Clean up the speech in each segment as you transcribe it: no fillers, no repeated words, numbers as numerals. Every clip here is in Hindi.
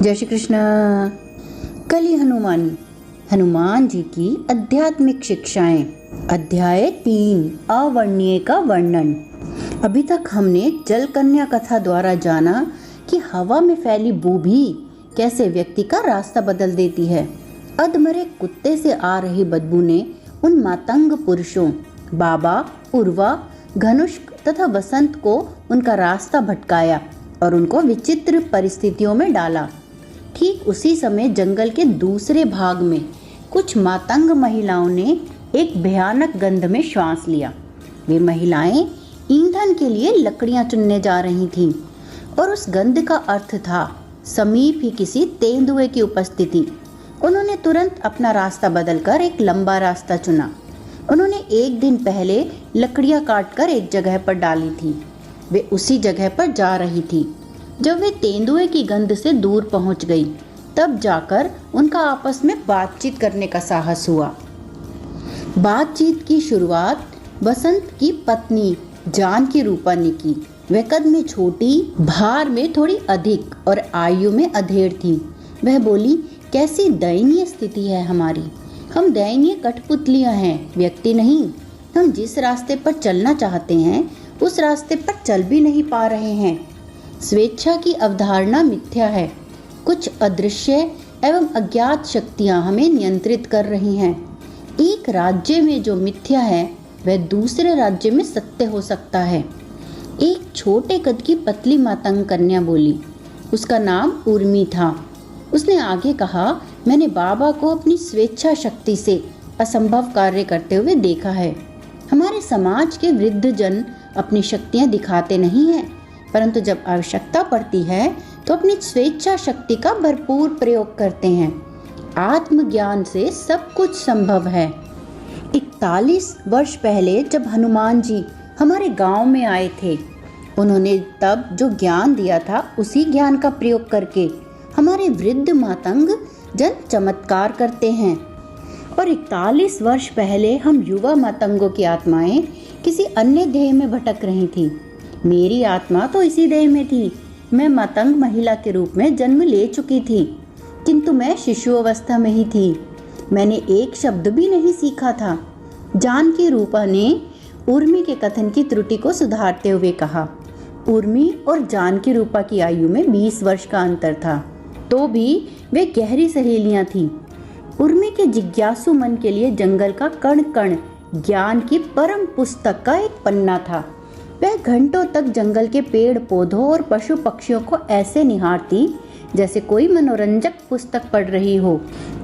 जय श्री कृष्ण। कली हनुमानी, हनुमान जी की आध्यात्मिक शिक्षाएं, अध्याय 3, अवर्णनीय का वर्णन। अभी तक हमने जल कन्या कथा द्वारा जाना कि हवा में फैली बू भी कैसे व्यक्ति का रास्ता बदल देती है। अधमरे कुत्ते से आ रही बदबू ने उन मातंग पुरुषों बाबा, उर्वा, घनुष्क तथा वसंत को उनका रास्ता भटकाया और उनको विचित्र परिस्थितियों में डाला। ठीक उसी समय जंगल के दूसरे भाग में कुछ मातंग महिलाओं ने एक भयानक गंध में श्वास लिया। वे महिलाएं ईंधन के लिए लकड़ियां चुनने जा रही थीं और उस गंध का अर्थ था समीप ही किसी तेंदुए की उपस्थिति। उन्होंने तुरंत अपना रास्ता बदलकर एक लंबा रास्ता चुना। उन्होंने एक दिन पहले लकड़ियां काटकर एक जगह पर डाली थी। वे उसी जगह पर जा रही थी। जब वे तेंदुए की गंध से दूर पहुंच गई, तब जाकर उनका आपस में बातचीत करने का साहस हुआ। बातचीत की शुरुआत वसंत की पत्नी जानकी रूपा ने की। वह कद में छोटी, भार में थोड़ी अधिक और आयु में अधेड़ थी। वह बोली, कैसी दयनीय स्थिति है हमारी। हम दयनीय कठपुतलियां हैं, व्यक्ति नहीं। हम जिस रास्ते पर चलना चाहते हैं उस रास्ते पर चल भी नहीं पा रहे हैं। स्वेच्छा की अवधारणा मिथ्या है। कुछ अदृश्य एवं अज्ञात शक्तियां हमें नियंत्रित कर रही हैं। एक राज्य में जो मिथ्या है वह दूसरे राज्य में सत्य हो सकता है। एक छोटे कद की पतली मातंग कन्या बोली। उसका नाम उर्मी था। उसने आगे कहा, मैंने बाबा को अपनी स्वेच्छा शक्ति से असंभव कार्य करते हुए देखा है। हमारे समाज के वृद्ध जन अपनी शक्तियां दिखाते नहीं हैं, परंतु जब आवश्यकता पड़ती है तो अपनी स्वेच्छा शक्ति का भरपूर प्रयोग करते हैं। आत्मज्ञान से सब कुछ संभव है। 41 वर्ष पहले जब हनुमान जी हमारे गांव में आए थे, उन्होंने तब जो ज्ञान दिया था उसी ज्ञान का प्रयोग करके हमारे वृद्ध मातंग जन चमत्कार करते हैं। और 41 वर्ष पहले हम युवा मातंगों की आत्माएं किसी अन्य देह में भटक रही थी। मेरी आत्मा तो इसी देह में थी। मैं मातंग महिला के रूप में जन्म ले चुकी थी, किंतु मैं शिशु अवस्था में ही थी। मैंने एक शब्द भी नहीं सीखा था। जानकी रूपा ने उर्मी के कथन की त्रुटि को सुधारते हुए कहा। उर्मी और जानकी रूपा की आयु में 20 वर्ष का अंतर था, तो भी वे गहरी सहेलियां थीं। उर्मी के जिज्ञासु मन के लिए जंगल का कण कण ज्ञान की परम पुस्तक का एक पन्ना था। वह घंटों तक जंगल के पेड़ पौधों और पशु पक्षियों को ऐसे निहारती जैसे कोई मनोरंजक पुस्तक पढ़ रही हो।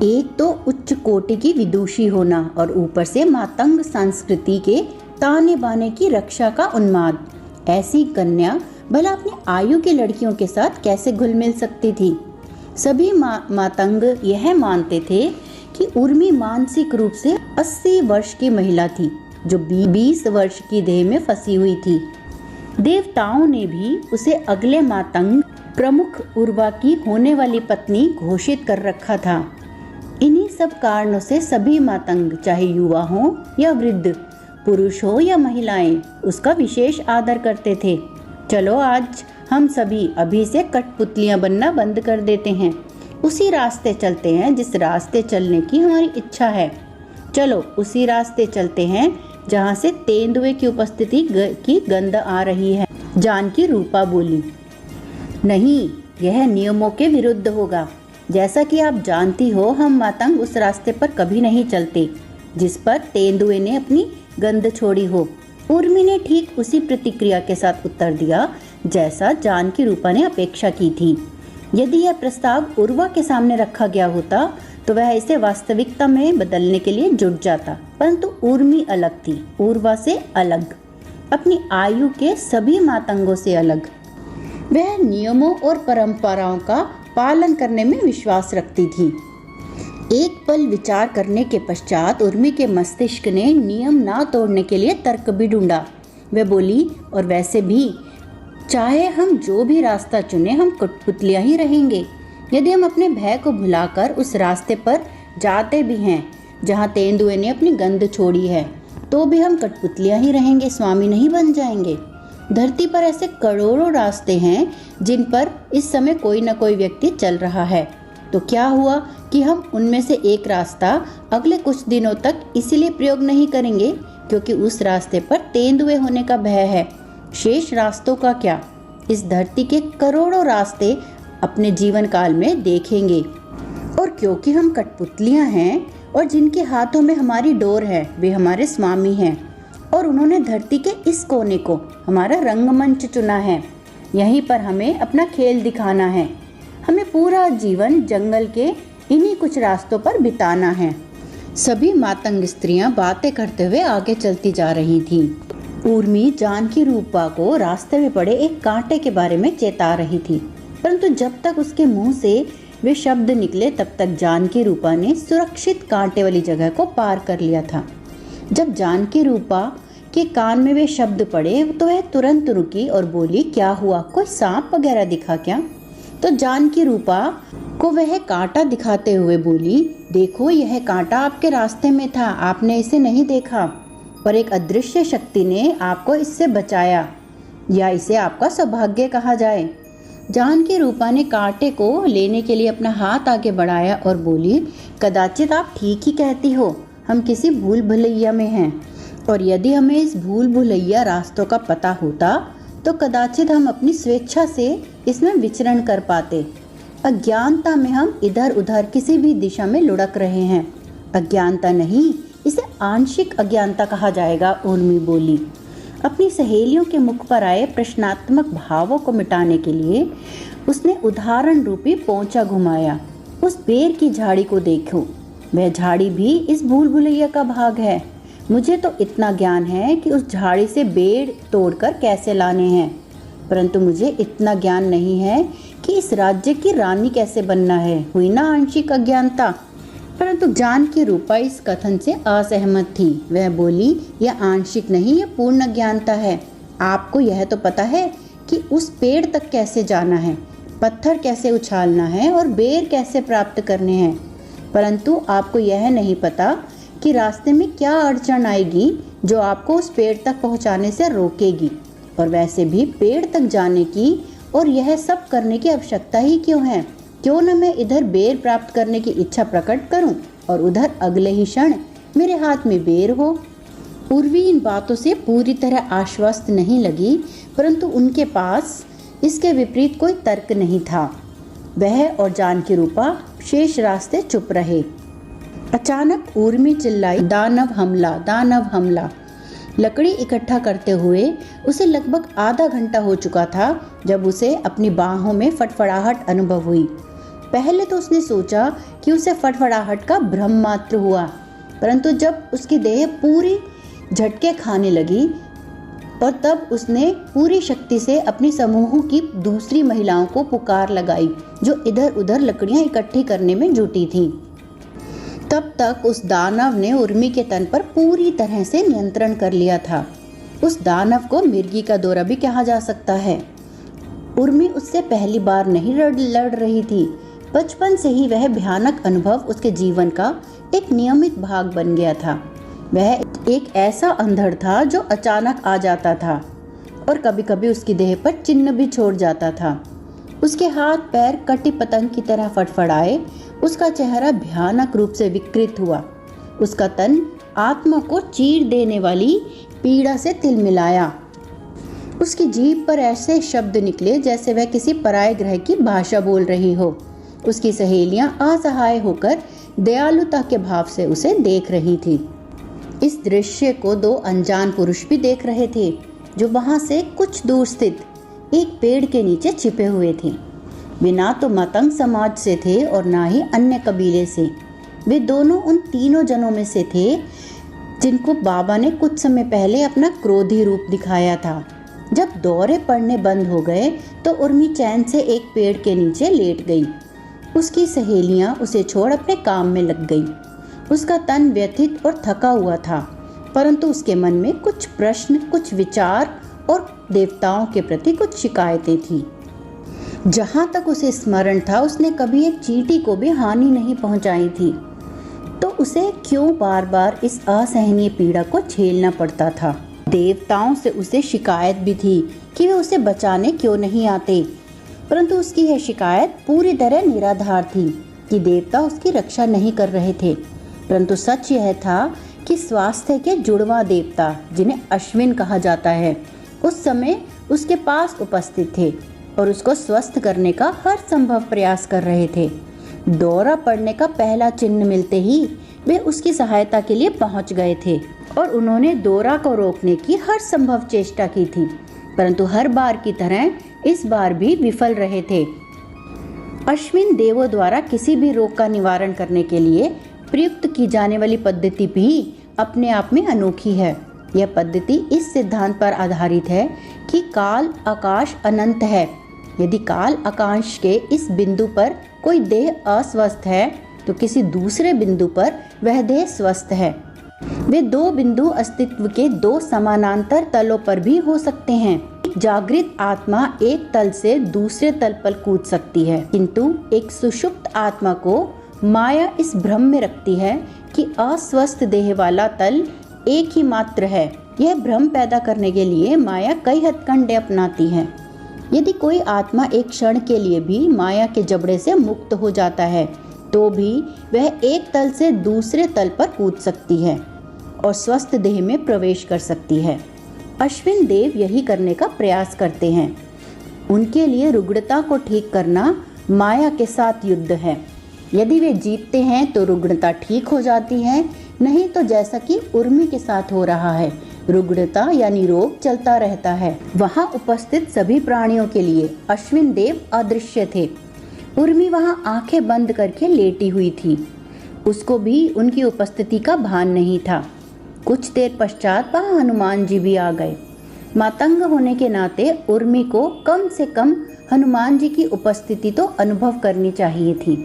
एक तो उच्च कोटि की विदुषी होना और ऊपर से मातंग संस्कृति के ताने बाने की रक्षा का उन्माद। ऐसी कन्या भला अपनी आयु की लड़कियों के साथ कैसे घुल मिल सकती थी। सभी मातंग यह मानते थे कि उर्मी मानसिक रूप से 80 वर्ष की महिला थी जो 20 वर्ष की देह में फंसी हुई थी। देवताओं ने भी उसे अगले मातंग प्रमुख उर्वा की होने वाली पत्नी घोषित कर रखा था। इन्हीं सब कारणों से सभी मातंग, चाहे युवा हो या वृद्ध, पुरुष हो या महिलाएं, उसका विशेष आदर करते थे। चलो आज हम सभी अभी से कठपुतलियां बनना बंद कर देते हैं। उसी रास्ते चलते हैं जिस रास्ते चलने की हमारी इच्छा है। चलो उसी रास्ते चलते हैं जहाँ से तेंदुए की उपस्थिति की गंध आ रही है। जानकी रूपा बोली, नहीं, यह नियमों के विरुद्ध होगा। जैसा कि आप जानती हो, हम मातंग उस रास्ते पर कभी नहीं चलते जिस पर तेंदुए ने अपनी गंध छोड़ी हो। उर्मी ने ठीक उसी प्रतिक्रिया के साथ उत्तर दिया जैसा जानकी रूपा ने अपेक्षा की थी। यदि यह प्रस्ताव उर्वा के सामने रखा गया होता तो वह इसे वास्तविकता में बदलने के लिए जुट जाता, परंतु उर्मी अलग थी, उर्वा से अलग, अपनी आयु के सभी मातंगों से अलग। वह नियमों और परंपराओं का पालन करने में विश्वास रखती थी। एक पल विचार करने के पश्चात उर्मी के मस्तिष्क ने नियम ना तोड़ने के लिए तर्क भी ढूंढा। वह बोली, और वैसे भी चाहे हम जो भी रास्ता चुने, हम कठपुतलियां ही रहेंगे। यदि हम अपने भय को भुलाकर उस रास्ते पर जाते भी हैं जहां तेंदुए ने अपनी गंध छोड़ी है, तो भी हम कठपुतलियां ही रहेंगे, स्वामी नहीं बन जाएंगे। धरती पर ऐसे करोड़ों रास्ते हैं जिन पर इस समय कोई न कोई व्यक्ति चल रहा है। तो क्या हुआ कि हम उनमें से एक रास्ता अगले कुछ दिनों तक इसीलिए प्रयोग नहीं करेंगे क्योंकि उस रास्ते पर तेंदुए होने का भय है। शेष रास्तों का क्या? इस धरती के करोड़ों रास्ते अपने जीवन काल में देखेंगे। और क्योंकि हम कठपुतलियां हैं और जिनके हाथों में हमारी डोर है वे हमारे स्वामी हैं और उन्होंने धरती के इस कोने को हमारा रंगमंच चुना है। यहीं पर हमें अपना खेल दिखाना है। हमें पूरा जीवन जंगल के इन्हीं कुछ रास्तों पर बिताना है। सभी मातंग स्त्रियां बातें करते हुए आगे चलती जा रही थीं। उर्मी जानकी रूपा को रास्ते में पड़े एक कांटे के बारे में चेता रही थी, परंतु जब तक उसके मुंह से वे शब्द निकले तब तक जानकी रूपा ने सुरक्षित कांटे वाली जगह को पार कर लिया था। जब जानकी रूपा के कान में वे शब्द पड़े तो वह तुरंत रुकी और बोली, क्या हुआ? कोई सांप वगैरह दिखा क्या? तो जानकी रूपा को वह कांटा दिखाते हुए बोली, देखो यह कांटा आपके रास्ते में था, आपने इसे नहीं देखा, पर एक अदृश्य शक्ति ने आपको इससे बचाया, या इसे आपका सौभाग्य कहा जाए। जानकी रूपा ने कांटे को लेने के लिए अपना हाथ आगे बढ़ाया और बोली, कदाचित आप ठीक ही कहती हो, हम किसी भूल भुलैया में हैं, और यदि हमें इस भूल भुलैया रास्तों का पता होता तो कदाचित हम अपनी स्वेच्छा से इसमें विचरण कर पाते। अज्ञानता में हम इधर उधर किसी भी दिशा में लुढ़क रहे हैं। अज्ञानता नहीं, इसे आंशिक अज्ञानता कहा जाएगा, उर्मी बोली। अपनी सहेलियों के मुख पर आए प्रश्नात्मक भावों को मिटाने के लिए उसने उदाहरण रूपी पोंछा घुमाया। उस बेर की झाड़ी को देखो, वह झाड़ी भी इस भूल भुलैया का भाग है। मुझे तो इतना ज्ञान है कि उस झाड़ी से बेर तोड़कर कैसे लाने हैं, परंतु मुझे इतना ज्ञान नहीं है कि इस राज्य की रानी कैसे बनना है। हुई ना आंशिक अज्ञानता। परंतु जानकी रूपा इस कथन से असहमत थी। वह बोली, यह आंशिक नहीं, यह पूर्ण अज्ञानता है। आपको यह तो पता है कि उस पेड़ तक कैसे जाना है, पत्थर कैसे उछालना है और बेर कैसे प्राप्त करने हैं, परंतु आपको यह नहीं पता कि रास्ते में क्या अड़चन आएगी जो आपको उस पेड़ तक पहुंचाने से रोकेगी। और वैसे भी पेड़ तक जाने की और यह सब करने की आवश्यकता ही क्यों है? क्यों न मैं इधर बेर प्राप्त करने की इच्छा प्रकट करूं और उधर अगले ही क्षण मेरे हाथ में बेर हो। उर्वी इन बातों से पूरी तरह आश्वस्त नहीं लगी, परंतु उनके पास इसके विपरीत कोई तर्क नहीं था। वह और जानकी रूपा शेष रास्ते चुप रहे। अचानक उर्मी चिल्लाई, दानव हमला, दानव हमला। लकड़ी इकट्ठा करते हुए उसे लगभग आधा घंटा हो चुका था जब उसे अपनी बाहों में फटफड़ाहट अनुभव हुई। पहले तो उसने सोचा कि उसे फटफड़ाहट का भ्रम मात्र हुआ, परंतु जब उसकी देह पूरी झटके खाने लगी और तब उसने पूरी शक्ति से अपनी समूह की दूसरी महिलाओं को पुकार लगाई जो इधर उधर लकड़ियां इकट्ठी करने में जुटी थीं। तब तक उस दानव ने उर्मी के तन पर पूरी तरह से नियंत्रण कर लिया था। उस दानव को मिर्गी का दौरा भी कहा जा सकता है। उर्मी उससे पहली बार नहीं लड़ रही थी। बचपन से ही वह भयानक अनुभव उसके जीवन का एक नियमित भाग बन गया था। वह एक ऐसा अंधड़ था जो अचानक आ जाता था और कभी कभी उसकी देह पर चिन्ह भी छोड़ जाता था। उसके हाथ पैर कटी पतंग की तरह फड़फड़ाए, उसका चेहरा भयानक रूप से विकृत हुआ, उसका तन आत्मा को चीर देने वाली पीड़ा से तिलमिलाया। उसकी जीभ पर ऐसे शब्द निकले जैसे वह किसी पराये ग्रह की भाषा बोल रही हो। उसकी सहेलियां असहाय होकर दयालुता के भाव से उसे देख रही थी। इस दृश्य को दो अनजान पुरुष भी देख रहे थे जो वहां से कुछ दूर स्थित एक पेड़ के नीचे छिपे हुए थे। वे ना तो मतंग समाज से थे और ना ही अन्य कबीले से। वे दोनों उन तीनों जनों में से थे जिनको बाबा ने कुछ समय पहले अपना क्रोधी रूप दिखाया था। जब दौरे पड़ने बंद हो गए तो उर्मी चैन से एक पेड़ के नीचे लेट गई। उसकी सहेलियां उसे छोड़ अपने काम में लग गई। उसका तन व्यथित और थका हुआ था, परंतु उसके मन में कुछ प्रश्न, कुछ विचार और देवताओं के प्रति कुछ शिकायतें थी। जहाँ तक उसे स्मरण था उसने कभी एक चींटी को भी हानि नहीं पहुँचाई थी, तो उसे क्यों बार बार इस असहनीय पीड़ा को झेलना पड़ता था? देवताओं से उसे शिकायत भी थी कि वे उसे बचाने क्यों नहीं आते, परंतु उसकी यह शिकायत पूरी तरह निराधार थी कि देवता उसकी रक्षा नहीं कर रहे थे। परंतु सच यह था कि स्वास्थ्य के जुड़वा देवता, जिन्हें अश्विन कहा जाता है, उस समय उसके पास उपस्थित थे और उसको स्वस्थ करने का हर संभव प्रयास कर रहे थे। दौरा पड़ने का पहला चिन्ह मिलते ही वे उसकी सहायता के लिए पहुंच गए थे और उन्होंने दौरा को रोकने की हर संभव चेष्टा की थी, परंतु हर बार की तरह इस बार भी विफल रहे थे। अश्विन देवों द्वारा किसी भी रोग का निवारण करने के लिए प्रयुक्त की जाने वाली पद्धति भी अपने आप में अनोखी है। यह पद्धति इस सिद्धांत पर आधारित है कि काल आकाश अनंत है। यदि काल आकाश के इस बिंदु पर कोई देह अस्वस्थ है तो किसी दूसरे बिंदु पर वह देह स्वस्थ है। वे दो बिंदु अस्तित्व के दो समानांतर तलों पर भी हो सकते हैं। जागृत आत्मा एक तल से दूसरे तल पर कूद सकती है, किंतु एक सुषुप्त आत्मा को माया इस भ्रम में रखती है कि अस्वस्थ देह वाला तल एक ही मात्र है। यह भ्रम पैदा करने के लिए माया कई हथकंडे अपनाती है। यदि कोई आत्मा एक क्षण के लिए भी माया के जबड़े से मुक्त हो जाता है तो भी वह एक तल से दूसरे तल पर कूद सकती है और स्वस्थ देह में प्रवेश कर सकती है। अश्विन देव यही करने का प्रयास करते हैं। उनके लिए रुग्णता को ठीक करना माया के साथ युद्ध है। यदि वे जीतते हैं तो रुग्णता ठीक हो जाती है, नहीं तो जैसा कि उर्मी के साथ हो रहा है, रुग्णता यानी रोग चलता रहता है। वहां उपस्थित सभी प्राणियों के लिए अश्विन देव अदृश्य थे। उर्मी वहां आंखें बंद करके लेटी हुई थी। उसको भी उनकी उपस्थिति का भान नहीं था। कुछ देर पश्चात वहां हनुमान जी भी आ गए। मातंग होने के नाते उर्मी को कम से कम हनुमान जी की उपस्थिति तो अनुभव करनी चाहिए थी,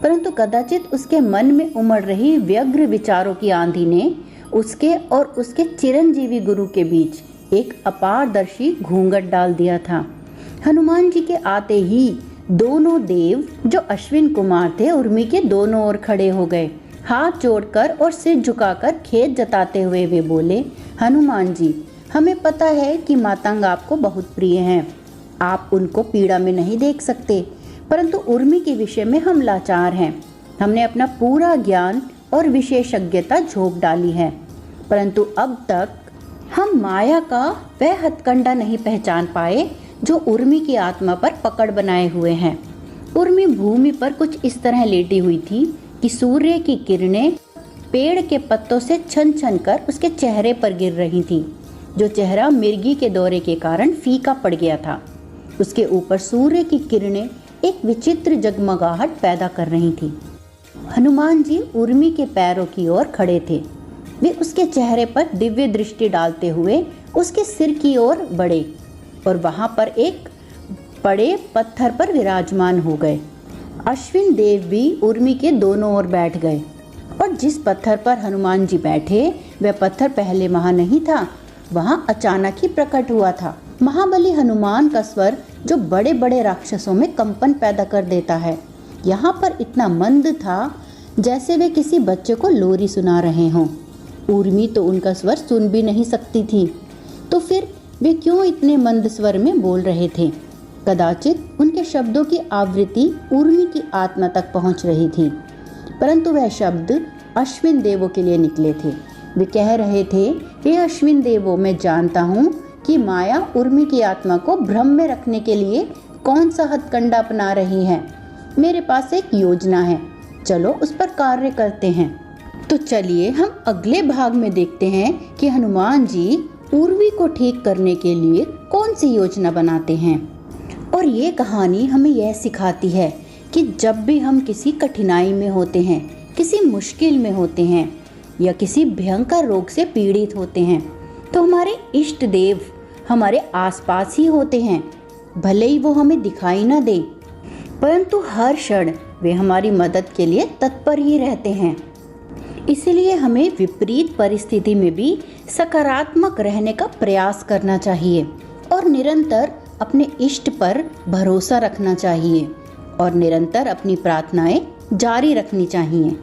परंतु कदाचित उसके मन में उमड़ रही व्यग्र विचारों की आंधी ने उसके और उसके चिरंजीवी गुरु के बीच एक अपारदर्शी घूंघट डाल दिया था। हनुमान जी के आते ही दोनों देव, जो अश्विन कुमार थे, उर्मी के दोनों ओर खड़े हो गए। हाथ जोड़कर और सिर झुकाकर खेद जताते हुए वे बोले, हनुमान जी, हमें पता है कि मातंग आपको बहुत प्रिय हैं। आप उनको पीड़ा में नहीं देख सकते, परंतु उर्मी के विषय में हम लाचार हैं। हमने अपना पूरा ज्ञान और विशेषज्ञता झोंक डाली है, परंतु अब तक हम माया का वह हथकंडा नहीं पहचान पाए जो उर्मी की आत्मा पर पकड़ बनाए हुए हैं। उर्मी भूमि पर कुछ इस तरह लेटी हुई थी कि सूर्य की किरणें पेड़ के पत्तों से छन छन कर उसके चेहरे पर गिर रही थी, जो चेहरा मिर्गी के दौरे के कारण फीका पड़ गया था। उसके ऊपर सूर्य की किरणें एक विचित्र जगमगाहट पैदा कर रही थी। हनुमान जी उर्मी के पैरों की ओर खड़े थे। वे उसके चेहरे पर दिव्य दृष्टि डालते हुए उसके सिर की ओर बढ़े और वहां पर एक बड़े पत्थर पर विराजमान हो गए। अश्विन देव भी उर्मी के दोनों ओर बैठ गए और जिस पत्थर पर हनुमान जी बैठे वह पत्थर पहले वहां नहीं था, वहां अचानक ही प्रकट हुआ था। महाबली हनुमान का स्वर जो बड़े बड़े राक्षसों में कंपन पैदा कर देता है, यहाँ पर इतना मंद था जैसे वे किसी बच्चे को लोरी सुना रहे हों। उर्मी तो उनका स्वर सुन भी नहीं सकती थी, तो फिर वे क्यों इतने मंद स्वर में बोल रहे थे? कदाचित उनके शब्दों की आवृत्ति उर्मी की आत्मा तक पहुंच रही थी, परंतु वह शब्द अश्विन देवों के लिए निकले थे। वे कह रहे थे, हे अश्विन देवों, मैं जानता हूँ कि माया उर्मी की आत्मा को भ्रम में रखने के लिए कौन सा हथकंडा अपना रही है। मेरे पास एक योजना है, चलो उस पर कार्य करते हैं। तो चलिए हम अगले भाग में देखते हैं कि हनुमान जी उर्वी को ठीक करने के लिए कौन सी योजना बनाते हैं। और ये कहानी हमें यह सिखाती है कि जब भी हम किसी कठिनाई में होते हैं, किसी मुश्किल में होते हैं या किसी भयंकर रोग से पीड़ित होते हैं, तो हमारे इष्ट देव हमारे आसपास ही होते हैं। भले ही वो हमें दिखाई ना दे, परंतु हर क्षण वे हमारी मदद के लिए तत्पर ही रहते हैं। इसलिए हमें विपरीत परिस्थिति में भी सकारात्मक रहने का प्रयास करना चाहिए और निरंतर अपने इष्ट पर भरोसा रखना चाहिए और निरंतर अपनी प्रार्थनाएं जारी रखनी चाहिए।